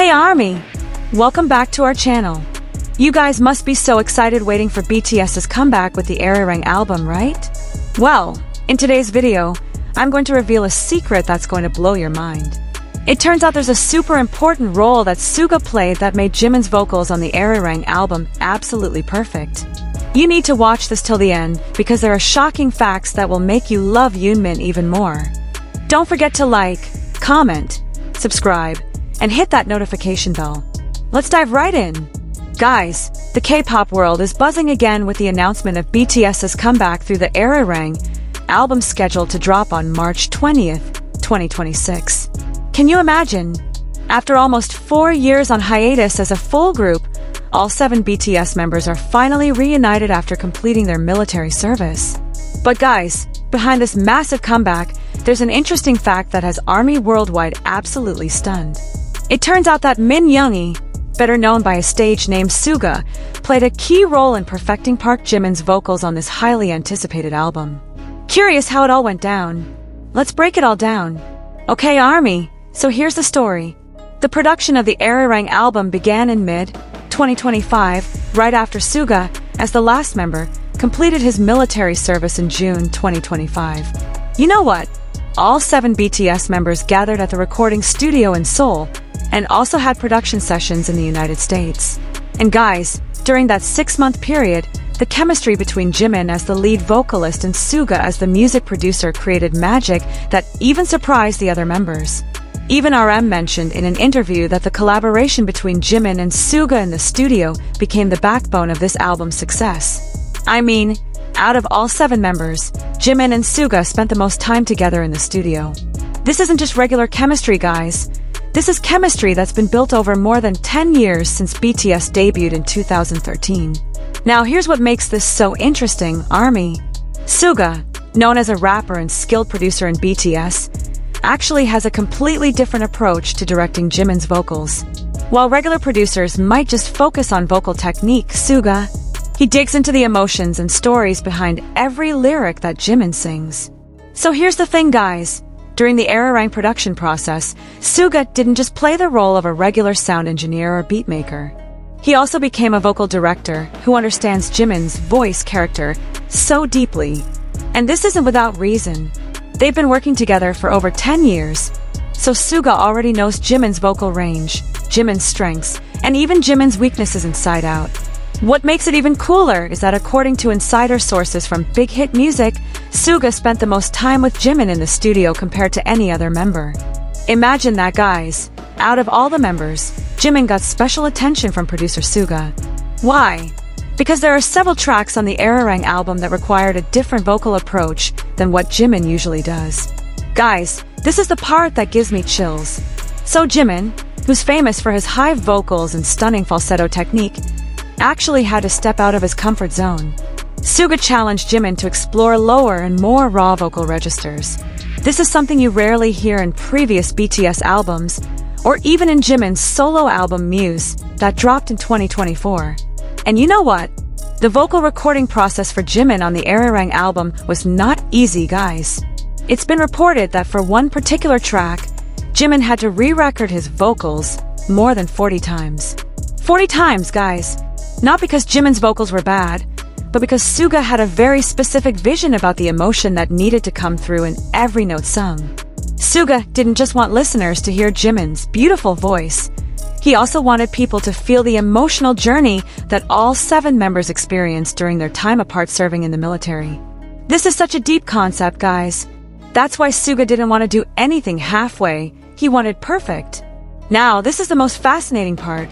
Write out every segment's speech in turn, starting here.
Hey ARMY! Welcome back to our channel. You guys must be so excited waiting for BTS's comeback with the ARIRANG album, right? Well, in today's video, I'm going to reveal a secret that's going to blow your mind. It turns out there's a super important role that Suga played that made Jimin's vocals on the ARIRANG album absolutely perfect. You need to watch this till the end because there are shocking facts that will make you love Jimin even more. Don't forget to like, comment, subscribe, and hit that notification bell. Let's dive right in. Guys, the K-pop world is buzzing again with the announcement of BTS's comeback through the ARIRANG album scheduled to drop on March 20th, 2026. Can you imagine? After almost 4 years on hiatus as a full group, all 7 BTS members are finally reunited after completing their military service. But guys, behind this massive comeback, there's an interesting fact that has ARMY worldwide absolutely stunned. It turns out that Min Youngi, better known by a stage name Suga, played a key role in perfecting ParkJimin's vocals on this highly anticipated album. Curious how it all went down? Let's break it all down. Okay ARMY, so here's the story. The production of the ARIRANG album began in mid-2025, right after Suga, as the last member, completed his military service in June 2025. You know what? All 7 BTS members gathered at the recording studio in Seoul, and also had production sessions in the United States. And guys, during that 6-month period, the chemistry between Jimin as the lead vocalist and Suga as the music producer created magic that even surprised the other members. Even RM mentioned in an interview that the collaboration between Jimin and Suga in the studio became the backbone of this album's success. I mean, out of all 7 members, Jimin and Suga spent the most time together in the studio. This isn't just regular chemistry, guys. This is chemistry that's been built over more than 10 years since BTS debuted in 2013. Now here's what makes this so interesting, ARMY. Suga, known as a rapper and skilled producer in BTS, actually has a completely different approach to directing Jimin's vocals. While regular producers might just focus on vocal technique, Suga, he digs into the emotions and stories behind every lyric that Jimin sings. So here's the thing, guys. During the ARIRANG production process, Suga didn't just play the role of a regular sound engineer or beatmaker. He also became a vocal director who understands Jimin's voice character so deeply. And this isn't without reason. They've been working together for over 10 years, so Suga already knows Jimin's vocal range, Jimin's strengths, and even Jimin's weaknesses inside out. What makes it even cooler is that according to insider sources from Big Hit Music, Suga spent the most time with Jimin in the studio compared to any other member. Imagine that, guys. Out of all the members, Jimin got special attention from producer Suga. Why? Because there are several tracks on the ARIRANG album that required a different vocal approach than what Jimin usually does. Guys, this is the part that gives me chills. So Jimin, who's famous for his high vocals and stunning falsetto technique, actually had to step out of his comfort zone. Suga challenged Jimin to explore lower and more raw vocal registers. This is something you rarely hear in previous BTS albums, or even in Jimin's solo album Muse, that dropped in 2024. And you know what? The vocal recording process for Jimin on the ARIRANG album was not easy, guys. It's been reported that for one particular track, Jimin had to re-record his vocals more than 40 times. 40 times, guys! Not because Jimin's vocals were bad, but because Suga had a very specific vision about the emotion that needed to come through in every note sung. Suga didn't just want listeners to hear Jimin's beautiful voice. He also wanted people to feel the emotional journey that all 7 members experienced during their time apart serving in the military. This is such a deep concept, guys. That's why Suga didn't want to do anything halfway. He wanted perfect. Now, this is the most fascinating part.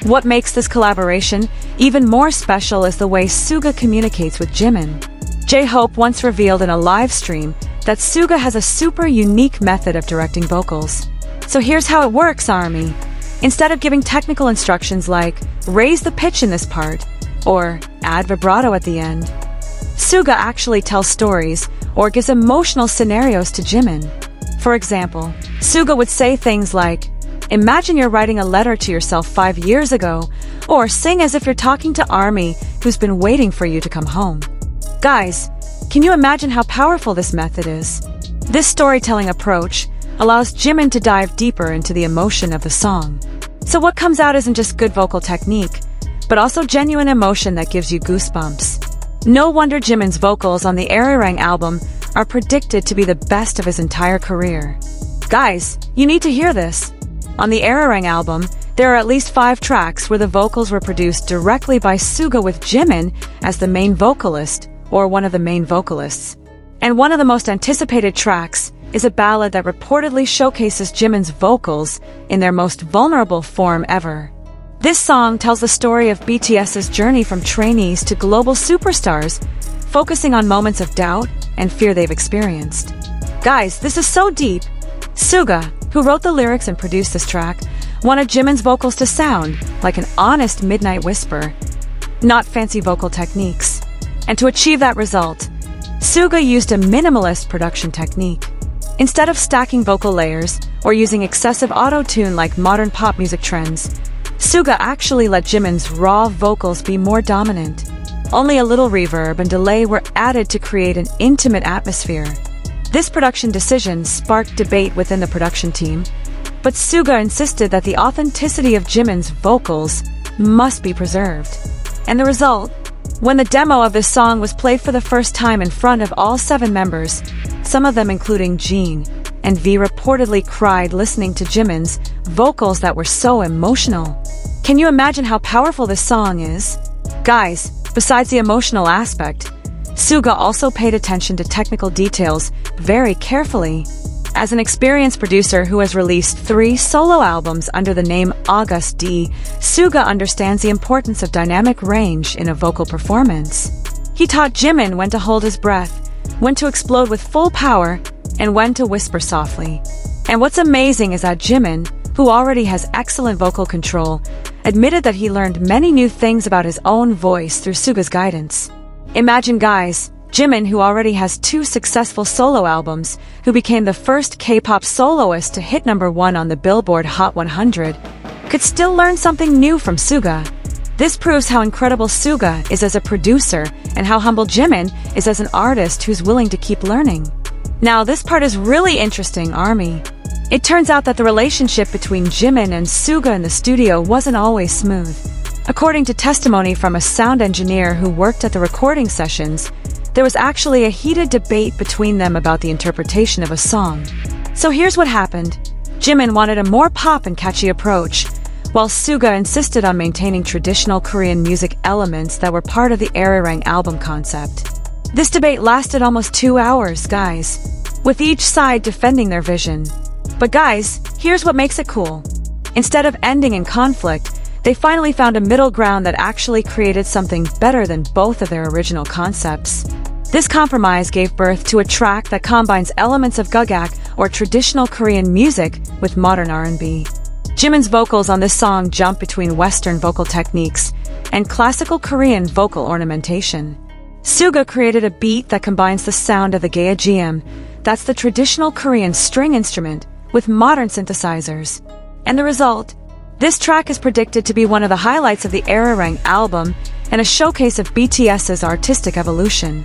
What makes this collaboration even more special is the way Suga communicates with Jimin. J-Hope once revealed in a live stream that Suga has a super unique method of directing vocals. So here's how it works, ARMY. Instead of giving technical instructions like, raise the pitch in this part, or add vibrato at the end, Suga actually tells stories or gives emotional scenarios to Jimin. For example, Suga would say things like, imagine you're writing a letter to yourself 5 years ago, or sing as if you're talking to ARMY who's been waiting for you to come home. Guys, can you imagine how powerful this method is? This storytelling approach allows Jimin to dive deeper into the emotion of the song. So what comes out isn't just good vocal technique, but also genuine emotion that gives you goosebumps. No wonder Jimin's vocals on the ARIRANG album are predicted to be the best of his entire career. Guys, you need to hear this. On the ARIRANG album, there are at least 5 tracks where the vocals were produced directly by Suga with Jimin as the main vocalist, or one of the main vocalists. And one of the most anticipated tracks is a ballad that reportedly showcases Jimin's vocals in their most vulnerable form ever. This song tells the story of BTS's journey from trainees to global superstars, focusing on moments of doubt and fear they've experienced. Guys, this is so deep. Suga, who wrote the lyrics and produced this track, wanted Jimin's vocals to sound like an honest midnight whisper, not fancy vocal techniques. And to achieve that result, Suga used a minimalist production technique. Instead of stacking vocal layers or using excessive auto-tune like modern pop music trends, Suga actually let Jimin's raw vocals be more dominant. Only a little reverb and delay were added to create an intimate atmosphere. This production decision sparked debate within the production team, but Suga insisted that the authenticity of Jimin's vocals must be preserved. And the result? When the demo of this song was played for the first time in front of all 7 members, some of them including Jin and V reportedly cried listening to Jimin's vocals that were so emotional. Can you imagine how powerful this song is? Guys, besides the emotional aspect, Suga also paid attention to technical details very carefully. As an experienced producer who has released 3 solo albums under the name August D, Suga understands the importance of dynamic range in a vocal performance. He taught Jimin when to hold his breath, when to explode with full power, and when to whisper softly. And what's amazing is that Jimin, who already has excellent vocal control, admitted that he learned many new things about his own voice through Suga's guidance. Imagine, guys, Jimin, who already has 2 successful solo albums, who became the first K-pop soloist to hit #1 on the Billboard Hot 100, could still learn something new from Suga. This proves how incredible Suga is as a producer and how humble Jimin is as an artist who's willing to keep learning. Now, this part is really interesting, ARMY. It turns out that the relationship between Jimin and Suga in the studio wasn't always smooth. According to testimony from a sound engineer who worked at the recording sessions, there was actually a heated debate between them about the interpretation of a song. So here's what happened. Jimin wanted a more pop and catchy approach, while Suga insisted on maintaining traditional Korean music elements that were part of the ARIRANG album concept. This debate lasted almost 2 hours, guys, with each side defending their vision. But guys, here's what makes it cool. Instead of ending in conflict, they finally found a middle ground that actually created something better than both of their original concepts. This compromise gave birth to a track that combines elements of gugak, or traditional Korean music, with modern R&B. Jimin's vocals on this song jump between Western vocal techniques and classical Korean vocal ornamentation. Suga created a beat that combines the sound of the gaegeum, that's the traditional Korean string instrument, with modern synthesizers. And the result? This track is predicted to be one of the highlights of the ARIRANG album and a showcase of BTS's artistic evolution.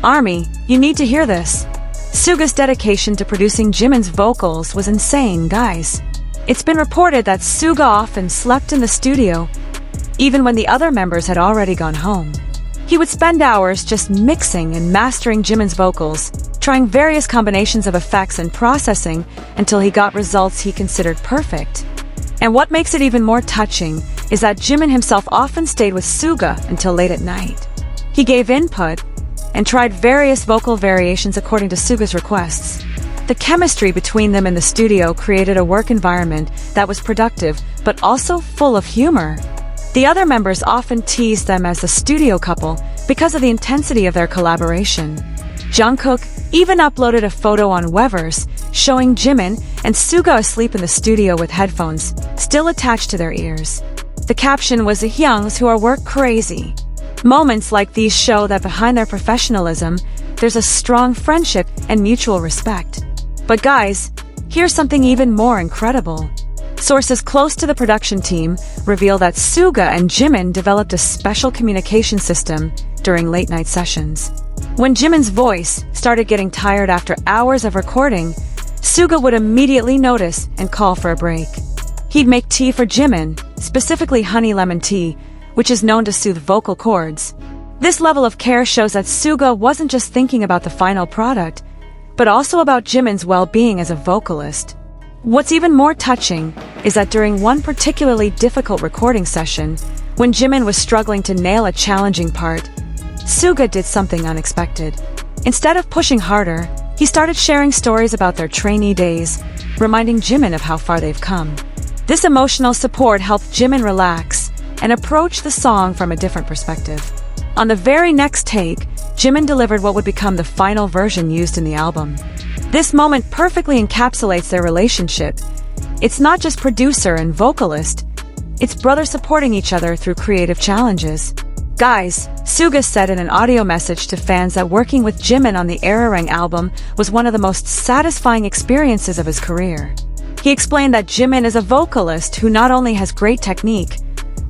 ARMY, you need to hear this. Suga's dedication to producing Jimin's vocals was insane, guys. It's been reported that Suga often slept in the studio, even when the other members had already gone home. He would spend hours just mixing and mastering Jimin's vocals, trying various combinations of effects and processing until he got results he considered perfect. And what makes it even more touching is that Jimin himself often stayed with Suga until late at night. He gave input and tried various vocal variations according to Suga's requests. The chemistry between them in the studio created a work environment that was productive but also full of humor. The other members often teased them as the studio couple because of the intensity of their collaboration. Jungkook even uploaded a photo on Weverse showing Jimin and Suga asleep in the studio with headphones still attached to their ears. The caption was the Hyungs who are work crazy. Moments like these show that behind their professionalism, there's a strong friendship and mutual respect. But guys, here's something even more incredible. Sources close to the production team reveal that Suga and Jimin developed a special communication system during late-night sessions. When Jimin's voice started getting tired after hours of recording, Suga would immediately notice and call for a break. He'd make tea for Jimin, specifically honey lemon tea, which is known to soothe vocal cords. This level of care shows that Suga wasn't just thinking about the final product, but also about Jimin's well-being as a vocalist. What's even more touching is that during one particularly difficult recording session, when Jimin was struggling to nail a challenging part, Suga did something unexpected. Instead of pushing harder, he started sharing stories about their trainee days, reminding Jimin of how far they've come. This emotional support helped Jimin relax and approach the song from a different perspective. On the very next take, Jimin delivered what would become the final version used in the album. This moment perfectly encapsulates their relationship. It's not just producer and vocalist, it's brothers supporting each other through creative challenges. Guys, Suga said in an audio message to fans that working with Jimin on the ARIRANG album was one of the most satisfying experiences of his career. He explained that Jimin is a vocalist who not only has great technique,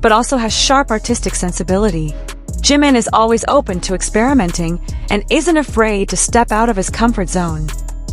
but also has sharp artistic sensibility. Jimin is always open to experimenting and isn't afraid to step out of his comfort zone.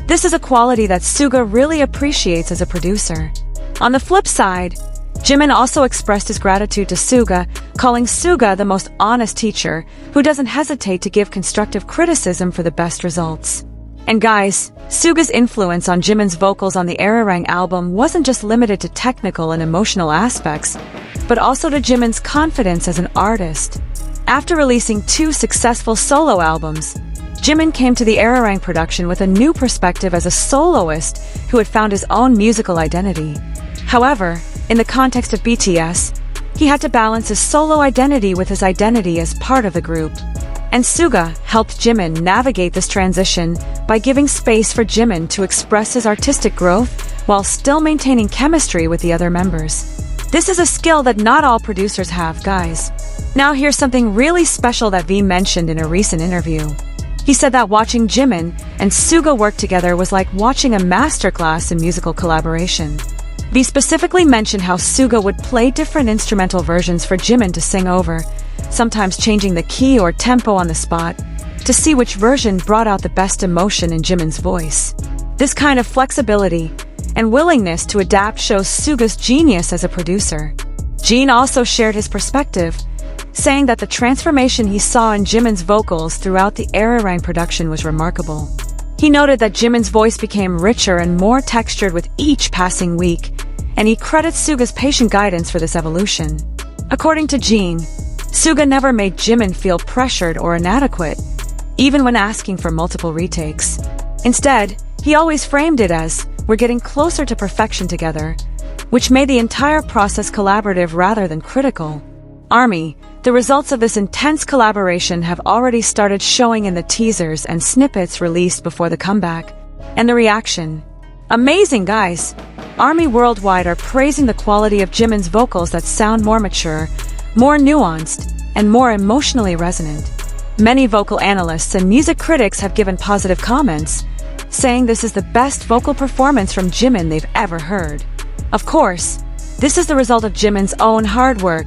This is a quality that Suga really appreciates as a producer. On the flip side, Jimin also expressed his gratitude to Suga, calling Suga the most honest teacher who doesn't hesitate to give constructive criticism for the best results. And guys, Suga's influence on Jimin's vocals on the ARIRANG album wasn't just limited to technical and emotional aspects, but also to Jimin's confidence as an artist. After releasing 2 successful solo albums, Jimin came to the ARIRANG production with a new perspective as a soloist who had found his own musical identity. However, in the context of BTS, he had to balance his solo identity with his identity as part of the group. And Suga helped Jimin navigate this transition by giving space for Jimin to express his artistic growth while still maintaining chemistry with the other members. This is a skill that not all producers have, guys. Now here's something really special that V mentioned in a recent interview. He said that watching Jimin and Suga work together was like watching a masterclass in musical collaboration. V specifically mentioned how Suga would play different instrumental versions for Jimin to sing over, sometimes changing the key or tempo on the spot, to see which version brought out the best emotion in Jimin's voice. This kind of flexibility and willingness to adapt shows Suga's genius as a producer. Jin also shared his perspective, saying that the transformation he saw in Jimin's vocals throughout the ARIRANG production was remarkable. He noted that Jimin's voice became richer and more textured with each passing week, and he credits Suga's patient guidance for this evolution. According to Jin, Suga never made Jimin feel pressured or inadequate, even when asking for multiple retakes. Instead, he always framed it as, "We're getting closer to perfection together," which made the entire process collaborative rather than critical. ARMY, the results of this intense collaboration have already started showing in the teasers and snippets released before the comeback. And the reaction? Amazing, guys! ARMY worldwide are praising the quality of Jimin's vocals that sound more mature, more nuanced, and more emotionally resonant. Many vocal analysts and music critics have given positive comments, saying this is the best vocal performance from Jimin they've ever heard. Of course, this is the result of Jimin's own hard work,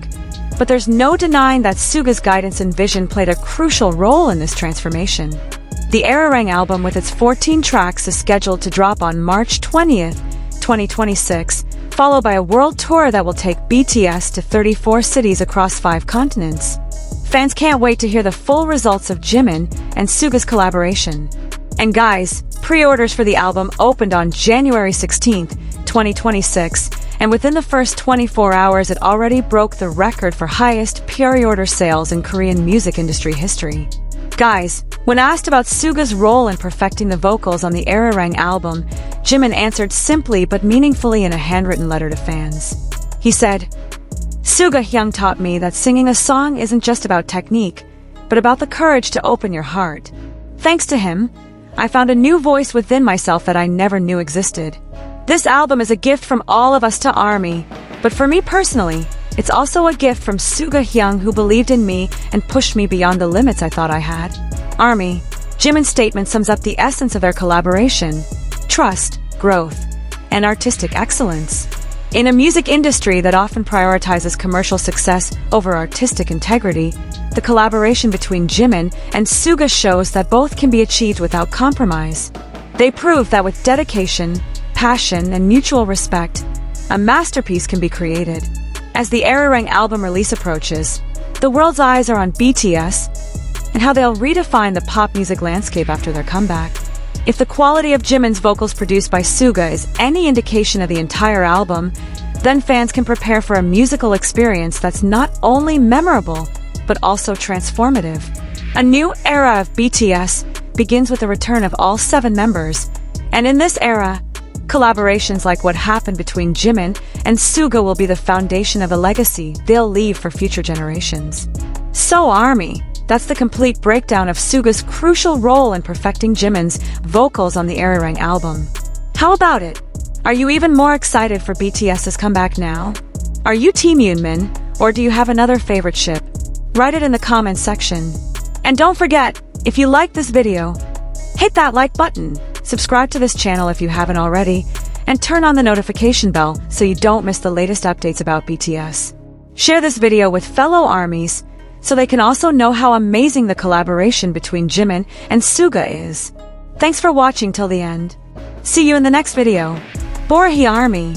but there's no denying that Suga's guidance and vision played a crucial role in this transformation. The ARIRANG album with its 14 tracks is scheduled to drop on March 20th, 2026, followed by a world tour that will take BTS to 34 cities across 5 continents. Fans can't wait to hear the full results of Jimin and Suga's collaboration. And guys, pre-orders for the album opened on January 16th, 2026, and within the first 24 hours it already broke the record for highest pre-order sales in Korean music industry history. Guys, when asked about Suga's role in perfecting the vocals on the ARIRANG album, Jimin answered simply but meaningfully in a handwritten letter to fans. He said, "Suga Hyung taught me that singing a song isn't just about technique, but about the courage to open your heart. Thanks to him, I found a new voice within myself that I never knew existed. This album is a gift from all of us to ARMY, but for me personally, it's also a gift from Suga Hyung, who believed in me and pushed me beyond the limits I thought I had." ARMY, Jimin's statement sums up the essence of their collaboration: trust, growth, and artistic excellence. In a music industry that often prioritizes commercial success over artistic integrity, the collaboration between Jimin and Suga shows that both can be achieved without compromise. They prove that with dedication, passion, and mutual respect, a masterpiece can be created. As the ARIRANG album release approaches, the world's eyes are on BTS and how they'll redefine the pop music landscape after their comeback. If the quality of Jimin's vocals produced by Suga is any indication of the entire album, then fans can prepare for a musical experience that's not only memorable, but also transformative. A new era of BTS begins with the return of all 7 members, and in this era, collaborations like what happened between Jimin and Suga will be the foundation of a legacy they'll leave for future generations. So ARMY, that's the complete breakdown of Suga's crucial role in perfecting Jimin's vocals on the ARIRANG album. How about it? Are you even more excited for BTS's comeback now? Are you Team Jimin, or do you have another favorite ship? Write it in the comments section. And don't forget, if you like this video, hit that like button, subscribe to this channel if you haven't already, and turn on the notification bell so you don't miss the latest updates about BTS. Share this video with fellow ARMYs so they can also know how amazing the collaboration between Jimin and Suga is. Thanks for watching till the end. See you in the next video. Borohi ARMY.